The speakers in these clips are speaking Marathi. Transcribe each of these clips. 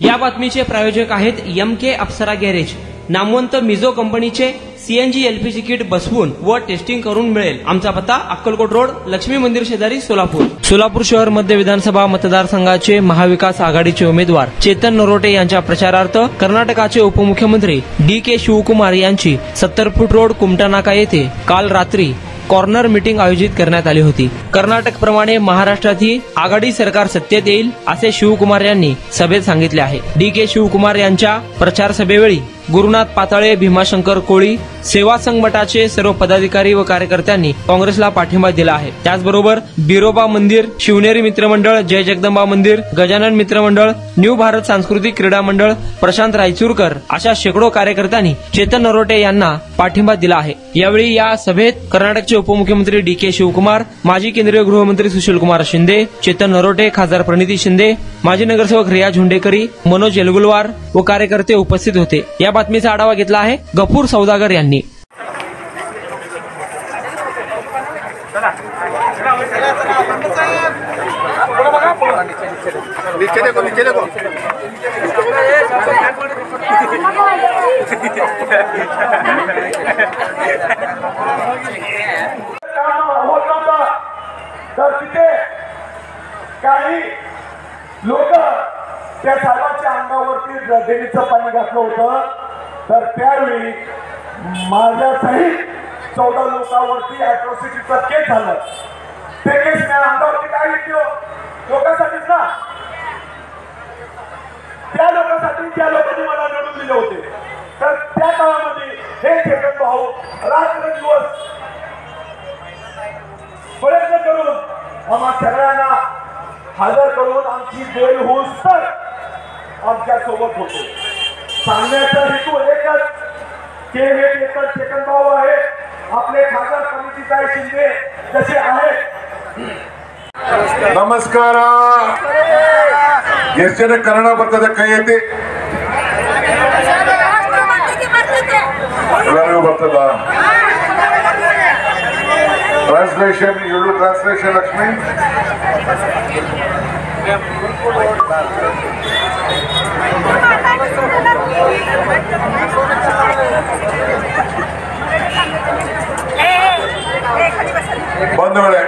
या बातमीचे प्रायोजक आहेत MK अप्सरा गॅरेज. नामवंत मिझो कंपनीचे CNG LPG किट बसवून व टेस्टिंग करून मिळेल. आमचा पत्ता अक्कलकोट रोड, लक्ष्मी मंदिर शेजारी, सोलापूर. सोलापूर शहर मध्य विधानसभा मतदारसंघाचे महाविकास आघाडीचे उमेदवार चेतन नरोटे यांच्या प्रचारार्थ कर्नाटकाचे उपमुख्यमंत्री DK शिवकुमार यांची 70 फूट रोड कुमटा नाका येथे काल रात्री कॉर्नर मीटिंग आयोजित करण्यात आली होती. कर्नाटक प्रमाणे महाराष्ट्रातही आघाडी सरकार सत्तेत येईल असे शिवकुमार यांनी सभेत सांगितले आहे. DK शिवकुमार यांच्या प्रचार सभेवेळी गुरुनाथ पाताळे, भीमाशंकर कोळी, सेवा संघटनाचे सर्व पदाधिकारी व कार्यकर्त्यांनी काँग्रेसला पाठिंबा दिला आहे. त्याचबरोबर बिरोबा मंदिर, शिवनेरी मित्रमंडळ, जय जगदंबा मंदिर, गजानन मित्रमंडळ, न्यू भारत सांस्कृतिक क्रीडा मंडळ, प्रशांत रायचूरकर अशा शेकडो कार्यकर्त्यांनी चेतन नरोटे यांना पाठिंबा दिला आहे. यावेळी या सभेत कर्नाटकचे उपमुख्यमंत्री DK शिवकुमार, माजी केंद्रीय गृहमंत्री सुशीलकुमार शिंदे, चेतन नरोटे, खासदार प्रणिती शिंदे, माजी नगरसेवक रिया झुंडेकरी, मनोज येलगुलवार व कार्यकर्ते उपस्थित होते. या बातमीचा आढावा घेतला आहे गफूर सौदागर यांनी. तर तिथे काही लोक त्या साहेबांच्या अंगावरती देवीचं पाणी घातलं होतं. तर त्यावेळी माझ्यासहित 14 लोकांवरती अॅट्रॉसिटीचा केस झाला. ते केस मी अंगावरती काय घेतली लोकांसाठीच ना, त्या लोकांसाठी ज्या लोकांनी मला निवडून दिले होते. तर त्या काळामध्ये हे चेतन भाऊ रात्रंदिवस प्रयत्न करून आम्हा सगळ्यांना हजर करून आमची वेळ होऊस तर आमच्या सोबत होते. सांगण्याचा हेतू एकच की हे चेतन भाऊ आहे, आपले खासदार प्रणितीताई शिंदे जसे आहेत. ನಮಸ್ಕಾರ. ಎಷ್ಟು ಜನ ಕನ್ನಡ ಬರ್ತದೆ ಕೈ ಎತ್ತಿ? ಎಲ್ಲರಿಗೂ ಬರ್ತದ? ಟ್ರಾನ್ಸ್ಲೇಷನ್, ಇವರು ಟ್ರಾನ್ಸ್ಲೇಷನ್ ಲಕ್ಷ್ಮಿ. ಬಂಧುಗಳೇ,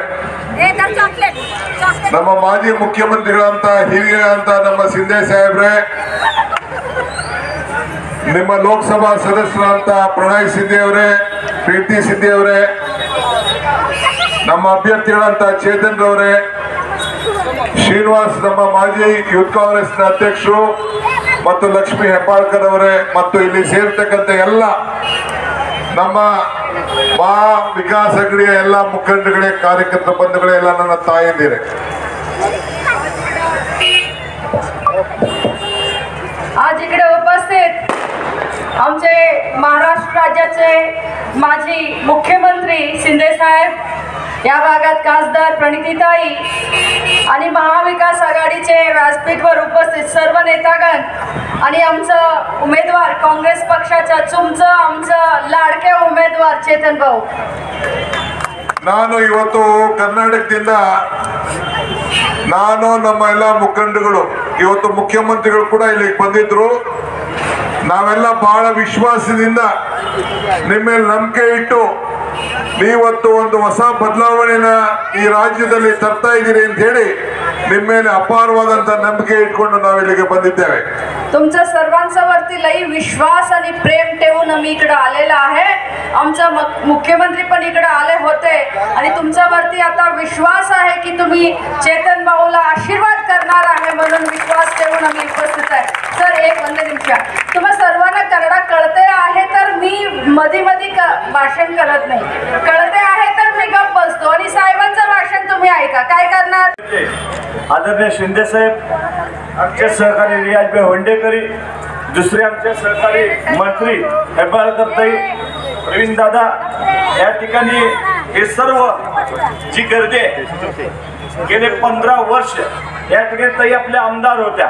ನಮ್ಮ ಮಾಜಿ ಮುಖ್ಯಮಂತ್ರಿಗಳಂತ ಹಿರಿಯರಂತ ನಮ್ಮ ಸಿಂಧೆ ಸಾಹೇಬ್ರೆ, ನಿಮ್ಮ ಲೋಕಸಭಾ ಸದಸ್ಯರಂತ ಪ್ರಣಯ್ ಸಿಂಧೆ ಅವರೇ, ಪ್ರೀತಿ ಸಿಂಧೆ ಅವರೇ, ನಮ್ಮ ಅಭ್ಯರ್ಥಿಗಳಂತ ಚೇತನ್ ರವರೇ, ಶ್ರೀನಿವಾಸ್ ನಮ್ಮ ಮಾಜಿ ಯೂತ್ ಕಾಂಗ್ರೆಸ್ನ ಅಧ್ಯಕ್ಷರು ಮತ್ತು ಲಕ್ಷ್ಮೀ ಹೆಬ್ಬಾಳ್ಕರ್ ಅವರೇ, ಮತ್ತು ಇಲ್ಲಿ ಸೇರ್ತಕ್ಕಂಥ ಎಲ್ಲ ನಮ್ಮ ಮಹಾ ವಿಕಾಸ ಅಘಾಡಿಯ ಎಲ್ಲ ಮುಖಂಡಗಳೇ, ಕಾರ್ಯಕರ್ತ ಬಂಧುಗಳೇ, ಎಲ್ಲ ನನ್ನ ತಾಯಂದಿರೇ, आज इकडे उपस्थित आमचे महाराष्ट्र राज्याचे माजी मुख्यमंत्री शिंदे साहेब, या भागात खासदार प्रणितीताई आणि महाविकास आघाडीचे व्यासपीठवर उपस्थित सर्व नेतागण आणि आमचं उमेदवार काँग्रेस पक्षाचा तुमचं आमचं लाडके उमेदवार चेतन भाऊ. ನಾನು ಇವತ್ತು ಕರ್ನಾಟಕದಿಂದ ನಾನು ನಮ್ಮ ಎಲ್ಲ ಮುಖಂಡಗಳು ಇವತ್ತು ಮುಖ್ಯಮಂತ್ರಿಗಳು ಕೂಡ ಇಲ್ಲಿಗೆ ಬಂದಿದ್ರು. ನಾವೆಲ್ಲ ಬಹಳ ವಿಶ್ವಾಸದಿಂದ ನಿಮ್ಮ ಮೇಲೆ ನಂಬಿಕೆ ಇಟ್ಟು ನೀವತ್ತು ಒಂದು ಹೊಸ ಬದಲಾವಣೆನ ಈ ರಾಜ್ಯದಲ್ಲಿ ತರ್ತಾ ಇದ್ದೀರಿ ಅಂತ ಹೇಳಿ ನಿಮ್ಮ ಮೇಲೆ अपारवादंत ನಂಬಿಕೆ इटಕೊಂಡು ನಾವು ಇಲ್ಲಿಗೆ ಬಂದಿದ್ದೇವೆ. तुमचा सर्वांचा वरती लई विश्वास आणि प्रेम ठेवून आम्ही इकडे आलेला आहे. आमचा मुख्यमंत्री पण इकडे आले होते आणि तुमचा वरती आता विश्वास आहे की तुम्ही चेतन भाऊला आशीर्वाद करणार आहे, म्हणून विश्वास ठेवून आम्ही उपस्थित आहे. सर, एक वंदे निमिष, तुम्हा सर्वांना कन्नड कळते आहे तर मी मधी भाषण करत नाही. कळते आहे तर मी गप्प बसतो आणि साहेबांचं भाषण तुम्ही ऐका. काय करणार? आदरणीय शिंदे साहेब, आमचे सहकारी रियाजभाई होंडेकरी, दुसरे आमचे सहकारी मंत्री हेब्बाळकर ताई, प्रवीण दादा, या ठिकाणी हे सर्व जी गर्दी गेले 15 वर्ष या ठिकाणी ताई आपल्या आमदार होत्या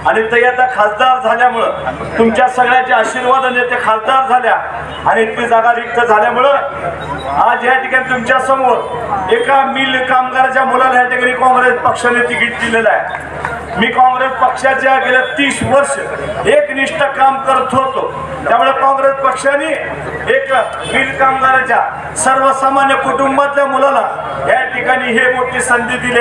आणि ताई आता खासदार झाल्यामुळं तुमच्या सगळ्याच्या आशीर्वादाने ते खासदार झाल्या आणि ती जागा रिक्त झाल्यामुळं आज या ठिकाणी तुमच्या समोर एका मिल कामगाराच्या मुलाला या ठिकाणी काँग्रेस पक्षाने तिकीट दिलेलं आहे. मी काँग्रेस पक्षाच्या गेल्या 30 वर्ष एकनिष्ठ काम करत होतो. त्यामुळे काँग्रेस पक्षाने एक मिल कामगाराच्या सर्वसामान्य कुटुंबातल्या मुलाला या ठिकाणी हे मोठी संधी दिली.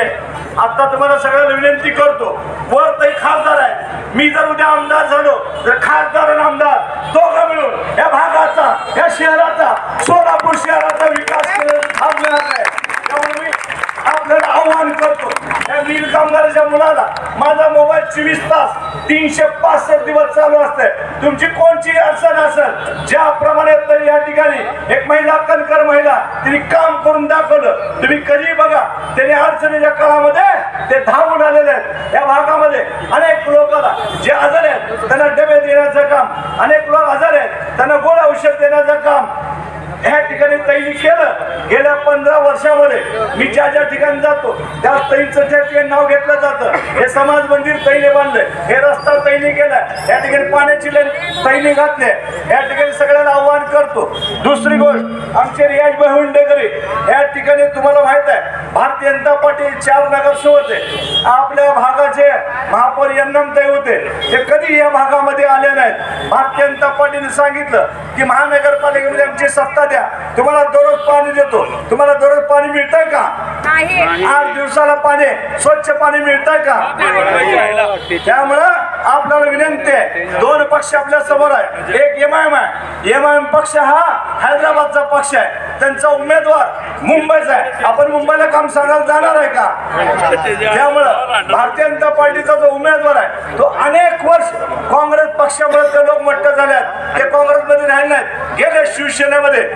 आता तुम्हाला सगळ्यांना विनंती करतो, वर ताई खासदार आहे, मी जर उद्या आमदार झालो तर खासदार आणि आमदार दोघं मिळून या भागाचा, या शहराचा, सोलापूर शहराचा विकास करणार आहे. त्यामुळे मी आपल्याला आव्हान करतो, या वीर कामगाराच्या मुलाला माझा मोबाईल 24 तास 365 दिवस चालू असते. तुमची कोणची अडचण असेल, ज्याप्रमाणे या ठिकाणी एक महिला कणकर महिला तिने काम करून दाखवलं. तुम्ही कधी बघा, त्याने अडचणीच्या काळामध्ये ते धावून आलेले आहेत. या भागामध्ये अनेक लोकांना जे आजार आहेत त्यांना डबे देण्याचं काम, अनेक लोक आजार आहेत त्यांना गोळ्या औषध देण्याचं काम या ठिकाणी तैनी केलं. गेल्या 15 वर्षामध्ये मी ज्या ज्या ठिकाणी जातो त्या तैनीचं त्या ठिकाणी नाव घेतलं जातं. हे समाज मंदिर तैने बांधले, हे रस्ता तैनी केलाय, या ठिकाणी पाण्याची लाईन तैनी घातले. या ठिकाणी सगळ्यांना आव्हान करतो. दुसरी गोष्ट, आमचे रियाजभाई हुंडेकरी या ठिकाणी तुम्हाला माहित आहे भारतीय जनता पार्टी 4 नगरसेवक आहे. आपल्या भागाचे महापौर यन्नमताई होते, ते कधी या भागामध्ये आले नाहीत. भारतीय जनता पार्टीने सांगितलं की महानगरपालिकेमध्ये आमची सत्ता द्या, तुम्हाला दररोज पाणी देतो. तुम्हाला दररोज पाणी मिळतंय का? 8 दिवसाला पाणी, स्वच्छ पाणी मिळतंय का? त्यामुळं आपल्याला विनंती आहे, 2 पक्ष आपल्या समोर आहे. एक एमआयएम आहे. एमआयएम पक्ष हा हैदराबादचा पक्ष आहे, त्यांचा उमेदवार मुंबईचा आहे. आपण मुंबईला काम सांगायला जाणार आहे का? त्यामुळं भारतीय जनता पार्टीचा जो उमेदवार आहे तो अनेक वर्ष काँग्रेस पक्षामुळे ते लोक मट्ट झाले आहेत. ते काँग्रेसमध्ये राहिले नाहीत, गेले शिवसेनेमध्ये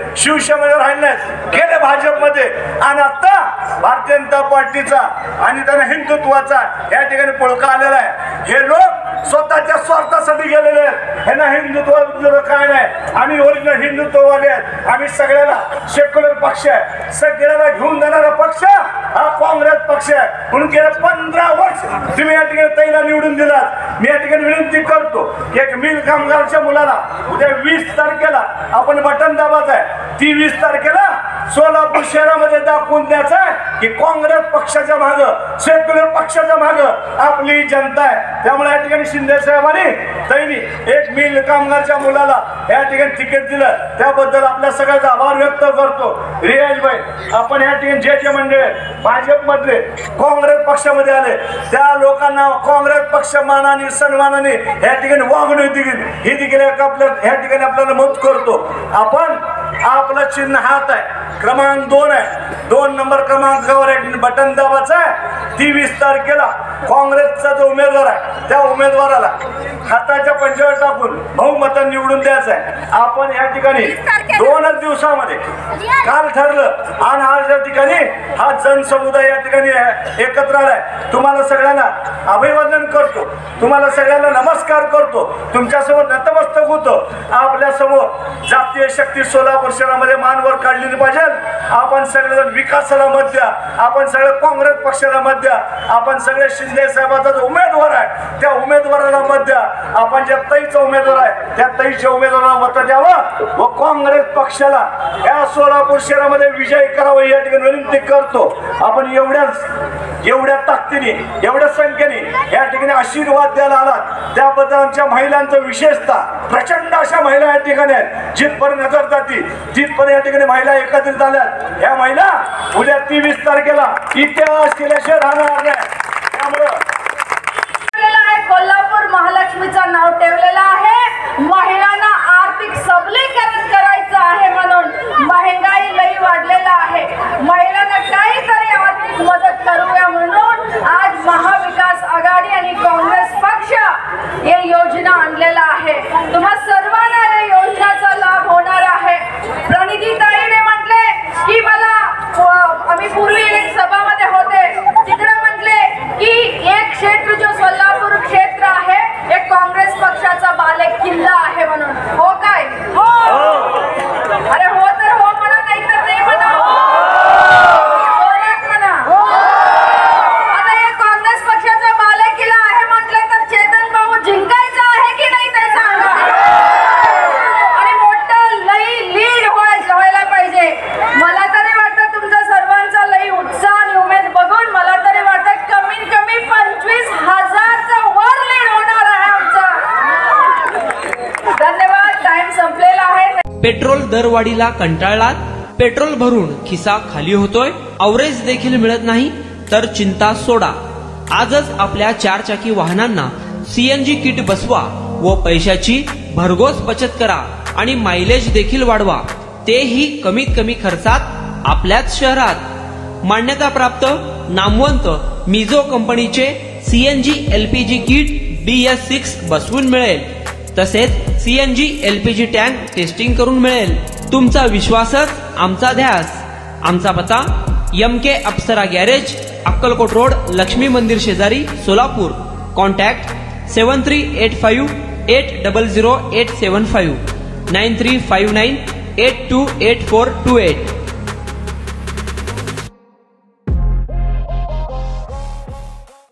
राहिले नाहीत, गेले भाजपमध्ये, आणि आता भारतीय जनता पार्टीचा आणि त्यांना हिंदुत्वाचा या ठिकाणी पळका आलेला आहे. हे लोक स्वतःच्या स्वार्थासाठी गेलेले आहेत. ह्यांना हिंदुत्व काय नाही, आम्ही ओरिजिनल हिंदुत्ववाले आहेत. आम्ही सगळ्याला सेक्युलर पक्ष आहे, सगळ्याला घेऊन जाणारा पक्ष हा काँग्रेस पक्ष आहे. म्हणून गेल्या 15 वर्ष तुम्ही या ठिकाणी तैला निवडून दिलात. मी या ठिकाणी विनंती करतो, एक मिल कामगारच्या मुलाला उद्या 20 तारखेला आपण बटन दाबायचं आहे. 23 तारखेला सोलापूर शहरामध्ये दाखवून द्यायचं आहे की काँग्रेस पक्षाच्या मागं, सेक्युलर पक्षाच्या मागं आपली जनता आहे. त्यामुळे या ठिकाणी शिंदे साहेबांनी तैनी एक मिल कामगारच्या मुलाला या ठिकाणी तिकीट दिलं, त्याबद्दल आपल्या सगळ्यांचा आभार व्यक्त करतो. रियाजभाई, आपण या ठिकाणी जे मंडळ भाजपमधले काँग्रेस पक्षामध्ये आले त्या लोकांना काँग्रेस पक्ष मानाने सन्मानाने या ठिकाणी वागणूक दिली, ही देखील आपल्या या ठिकाणी आपल्याला मत करतो. आपण आपलं चिन्ह हात आहे, क्रमांक 2 आहे, 2 नंबर क्रमांकावर एक बटन दाबायचं आहे. 23 तारखेला काँग्रेसचा जो उमेदवार आहे त्या उमेदवाराला हाताच्या पंजावर टाकून बहुमताने निवडून द्यायचं आहे. आपण या ठिकाणी 2 दिवसामध्ये काल ठरलं आणि आज या ठिकाणी हा जनसमुदाय या ठिकाणी एकत्र आलाय. तुम्हाला सगळ्यांना अभिवादन करतो, तुम्हाला सगळ्यांना नमस्कार करतो, तुमच्यासमोर नतमस्तक होतो. आपल्या समोर जातीय शक्ती सोलापूर शहरामध्ये मानवर काढलेली पाहिजे. आपण सगळेजण विकासाला मत द्या, आपण सगळे काँग्रेस पक्षाला मत द्या, आपण सगळे शिंदे साहेबांचा जो उमेदवार आहे त्या उमेदवाराला मत द्या. आपण ज्या तैचा उमेदवार आहे त्या तैच्या उमेदवाराला मत द्यावं व काँग्रेस पक्षाला या सोलापूर शहरामध्ये विजय करावा या ठिकाणी विनंती करतो. आपण एवढ्या ताकदीने, एवढ्या संख्येने या ठिकाणी आशीर्वाद द्यायला आलात त्याबद्दल आमच्या महिलांचं विशेषतः प्रचंड अशा महिला या ठिकाणी आहेत. जिथपर्यंत नजर जाती तिथपर्यंत या ठिकाणी महिला एकत्रित झाल्यात. या महिला उद्या 23 तारखेला इतिहास केल्याशिवाय राहणार नाही. त्यामुळं कोल्हापूर महालक्ष्मीचं नाव ठेवलेलं आहे. महिलांना आर्थिक सबलीकरण करायचं आहे म्हणून महागाई लई वाढलेला आहे. महिलांना काहीतरी आर्थिक मदत करूया म्हणून आज महाविकास आघाडी आणि काँग्रेस पक्ष या योजना आणलेला आहे. तुम्हा सर्वांना या योजनेचा लाभ होणार आहे. प्रणितीताईने म्हटले की मला, आम्ही पूर्वी एक सभामध्ये होते तिकडे म्हटले की पेट्रोल दरवाढीला कंटाळलात? पेट्रोल भरून खिसा खाली होतोय? अवरेज देखील मिळत नाही? तर चिंता सोडा. आजच आपल्या 4 चाकी वाहनांना सीएनजी किट बसवा व पैशाची भरघोस बचत करा आणि मायलेज देखील वाढवा, तेही कमीत कमी खर्चात आपल्याच शहरात. मान्यता प्राप्त नामवंत मिझो कंपनीचे सीएनजी एलपीजी किट BS6 बसवून मिळेल. तसेच सीएनजी एलपीजी टँक टेस्टिंग करून मिळेल. तुमचा विश्वासच आमचा ध्यास. आमचा पत्ता MK अप्सरा गॅरेज, अक्कलकोट रोड, लक्ष्मी मंदिर शेजारी, सोलापूर. कॉन्टॅक्ट 7385800875 9359828428.